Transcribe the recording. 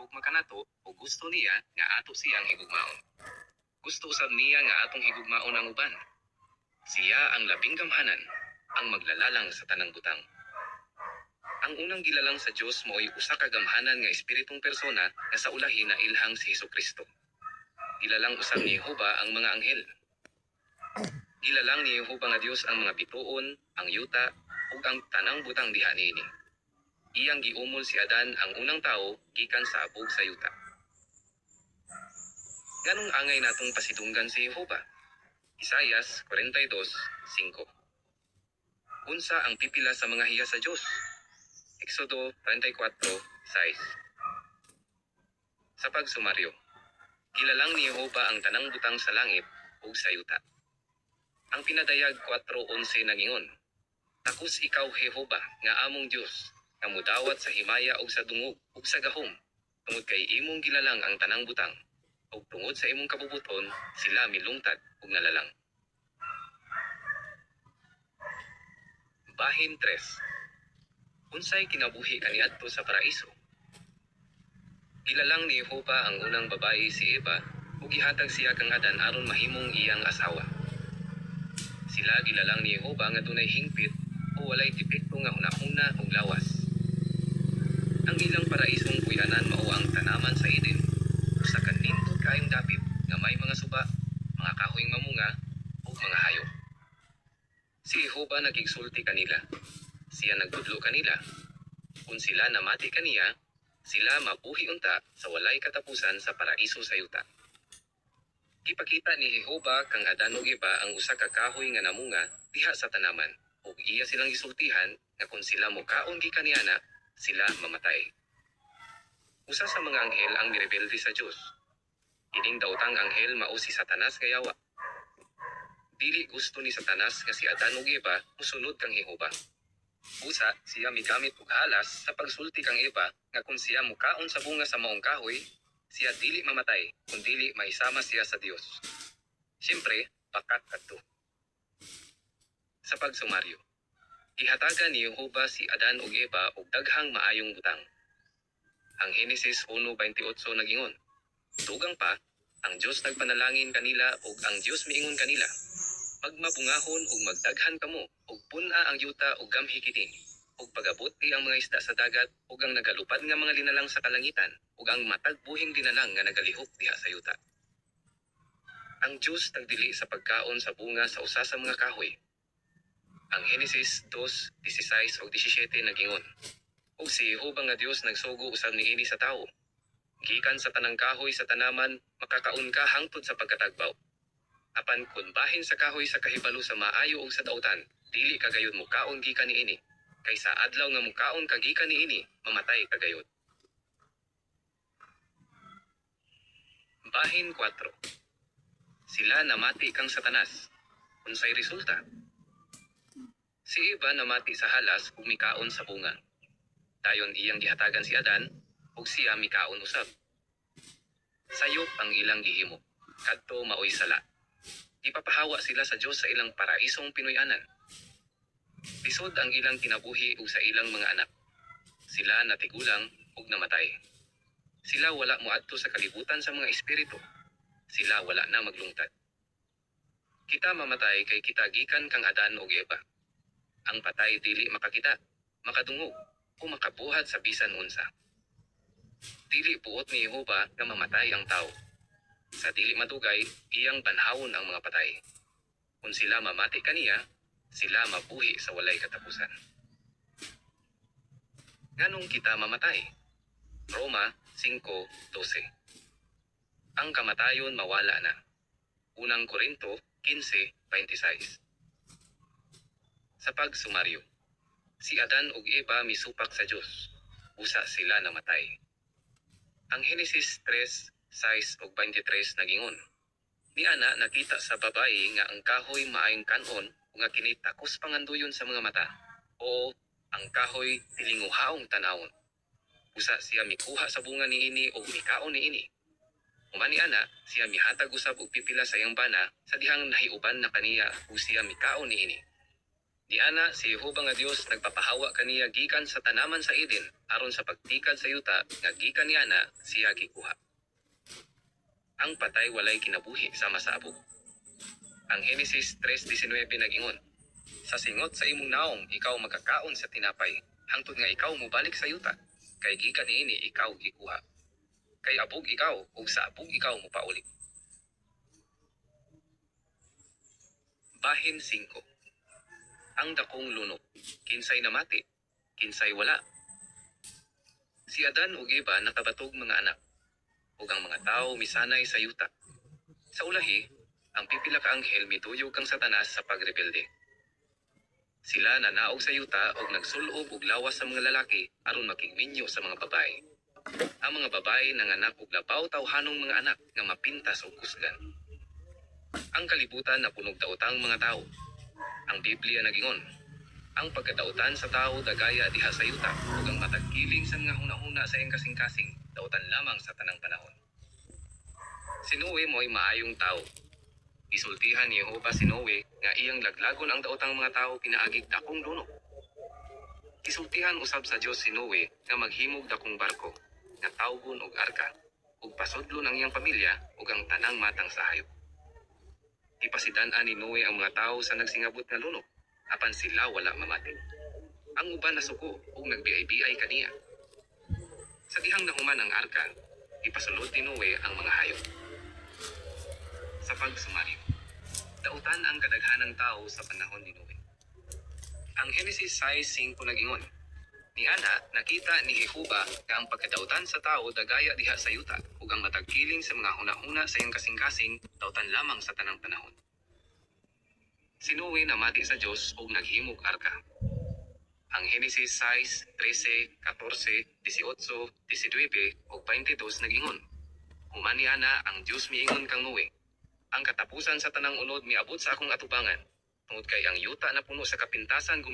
ug makanato ug gusto niya nga ato siyang higugmaon. Gusto usab niya nga atong higugmaon ang uban. Siya ang labing gamhanan, ang maglalalang sa tanang butang. Ang unang gilalang sa Dios mo'y usa ka gamhanan nga espiritong persona nga sa ulahi na ilhang si Hesukristo. Gilalang usab ni Jehova ang mga anghel. Gilalang ni Jehova nga Dios ang mga bituon, ang yuta, ug ang tanang butang diha niini. Iyang giumol si Adan ang unang tawo gikan sa abog sa yuta. Nganong angay natong pasidunggan si Jehova? Isaias 42:5. Unsa ang pipila sa mga hiya sa Dios? Exodo 34:6. Sa pagsumaryo, gilalang ni Jehova ang tanang butang sa langit ug sa yuta. Ang pinadayag 4:11 nagingon, takos ikaw Jehova nga among Dios, nga mudawat sa himaya ug sa dungog ug sa gahom, tungod kay imong gilalang ang tanang butang, ug tungod sa imong kabubuton sila milungtad ug nalalang. Bahin 3. Unsay kinabuhi kaniadto sa paraiso? Gilalang ni Jehova ang unang babayi si Eva ug gihatag siya kang Adan aron mahimong iyang asawa. Sila gilalang ni Jehova nga dunay hingpit o walay depekto nga hunahuna ug lawas. Ang ilang paraisong puy-anan mao ang tanaman sa Eden, usa ka nindot kaayong dapit nga may mga suba, mga kahoyng mamunga ug mga hayop. Si Jehova nagigsulti kanila. Siya nagbudlo kanila. Kung sila namati kaniya, sila mabuhi unta sa walay katapusan sa paraiso sa yuta. Ipakita ni Jehova kang Adan ug Eva ang usa ka kahoy nga namunga diha sa tanaman, ug iya silang gisultihan nga kung sila mokaon gikan niana, sila mamatay. Usa sa mga anghel ang nirebelde sa Dios. Ining daotang anghel mao si Satanas nga yawa. Dili gusto ni Satanas nga si Adan ug Eva musunod kang Jehova. Busa, siya migamit og halas sa pagsulti kang Eva nga kung siya mukaon sa bunga sa maong kahoy, siya dili mamatay, kundili maisama siya sa Dios. Siyempre, pakat kadto. Sa pagsumaryo, gihatagan ni Jehova si Adan ug Eva og daghang maayong butang. Ang Henesis 1:28 nagingon, tugang pa, ang Dios nagpanalangin kanila ug ang Dios miingon kanila, magmabungahon ug magdaghan kamo, ug pun-a ang yuta ug gamhi kini, ug pagabuti ang mga isda sa dagat, ug ang nagalupad nga mga linalang sa kalangitan, ug ang matagbuhing linalang nga nagalihok diha sa yuta. Ang Dios nagdili sa pagkaon sa bunga sa usa sa mga kahoy. Ang Henesis 2:16 ug 17 nagingon, ug si Jehova nga Dios nagsugo usab niini sa tawo. Gikan sa tanang kahoy sa tanaman, makakaon ka hangtod sa pagkatagbaw. Apan kun bahin sa kahoy sa kahibalo sa maayo ug sa dautan, dili ka gayud mukaon gikan niini. Kay sa adlaw nga mukaon ka gikan niini, mamatay ka gayud. Bahin 4. Sila namati kang Satanas. Unsay resulta? Si Eva namati sa halas ug mikaon sa bunga. Dayon iyang gihatagan si Adan, ug siya mikaon usab. Sayop ang ilang gihimo. Kadto maoy sala. Ipapahawa sila sa Dios sa ilang paraisong pinuy-anan. Lisod ang ilang kinabuhi ug sa ilang mga anak. Sila natigulang ug namatay. Sila wala moadto sa kalibutan sa mga espiritu. Sila wala na maglungtad. Kita mamatay kay kita gikan kang Adan ug Eva. Ang patay dili makakita, makadungog, o makabuhat sa bisan unsa. Dili buot ni Jehova nga mamatay ang tao. Sa dili madugay, iyang banhawon ang mga patay. Kung sila mamati kaniya, sila mabuhi sa walay katapusan. Nganong kita mamatay? Roma 5:12. Ang kamatayon mawala na. Unang Korinto 15:26. Sa pagsumaryo, si Adan ug Eva misupak sa Dios. Usa sila namatay. Ang Henesis 3:6 ug 23 nagingon, niana nakita sa babayi nga ang kahoy maayong kanon ug nga kini takos panganduyon sa mga mata. Oo, ang kahoy tilinguhaong tanawon. Usa siya mikuha sa bunga niini ug mikaon niini. Umani ana, siya mihatag usab og pipila sa iyang bana sa dihang nahiuban na kaniya ug siya mikaon niini. Iana si Jehova nga Dios nagpapahawa kaniya gikan sa tanaman sa Eden aron sa pagtikad sa yuta nga gikan niana siya gikuha. Ang patay walay kinabuhi sama sa abog. Ang Henesis 3:19 nag-ingon, sa singot sa imong naong ikaw magkakaon sa tinapay, hangtod nga ikaw mobalik sa yuta, kay gikan niini ikaw gikuha. Kay abog ikaw ug sa abog ikaw mopauli. Bahin 5. Ang dakong lunok, kinsay namati, kinsay wala. Si Adan ug Eva nakabatog mga anak, ug ang mga tao misanay sa yuta. Sa ulahi, ang pipila ka anghel mituyog kang Satanas sa pagrebelde. Sila nanaog sa yuta ug nagsulob og lawas sa mga lalaki aron makigminyo sa mga babae. Ang mga babae nanganak og labaw tawhanong mga anak nga mapintas og kusgan. Ang kalibutan na punog daotang mga tao. Ang Biblia nagingon, ang pagkadautan sa tao dagaya diha sa yuta ug ang matagkiling sa mga hunahuna sa iyang kasing-kasing dautan lamang sa tanang panahon. Si Noe mo'y maayong tao. Isultihan ni Jehova si Noe nga iyang laglagon ang daotang mga tao pinaagig dakong lunok. Isultihan usab sa Dios si Noe nga maghimog dakong barko nga tawgon og arka ug pasudlon ang iyang pamilya ug ang tanang matang sa hayop. Ipasidan-an ni Noe ang mga tao sa nagsingabot nga lunok apan sila wala mamati. Ang uban nasuko ug nagbiay-biay kaniya. Sa dihang nahuman ang arka, ipasulod ni Noe ang mga hayop. Sa pagsumario, dautan ang kadaghanang tao sa panahon ni Noe. Ang Henesis 6:5 nag-ingon, niana nakita ni Jehova nga ang pagkadautan sa tao dagaya diha sa yuta ug ang matagkiling sa mga hunahuna sa iyang kasing-kasing dautan lamang sa tanang panahon. Si Noe namati sa Dios ug naghimog arka. Ang Henesis 6:13, 14, 18, 19 ug 22 nag-ingon, human niana ang Dios miingon kang Noe, ang katapusan sa tanang unod miabot sa akong atubangan, tungod kay ang yuta na puno sa kapintasan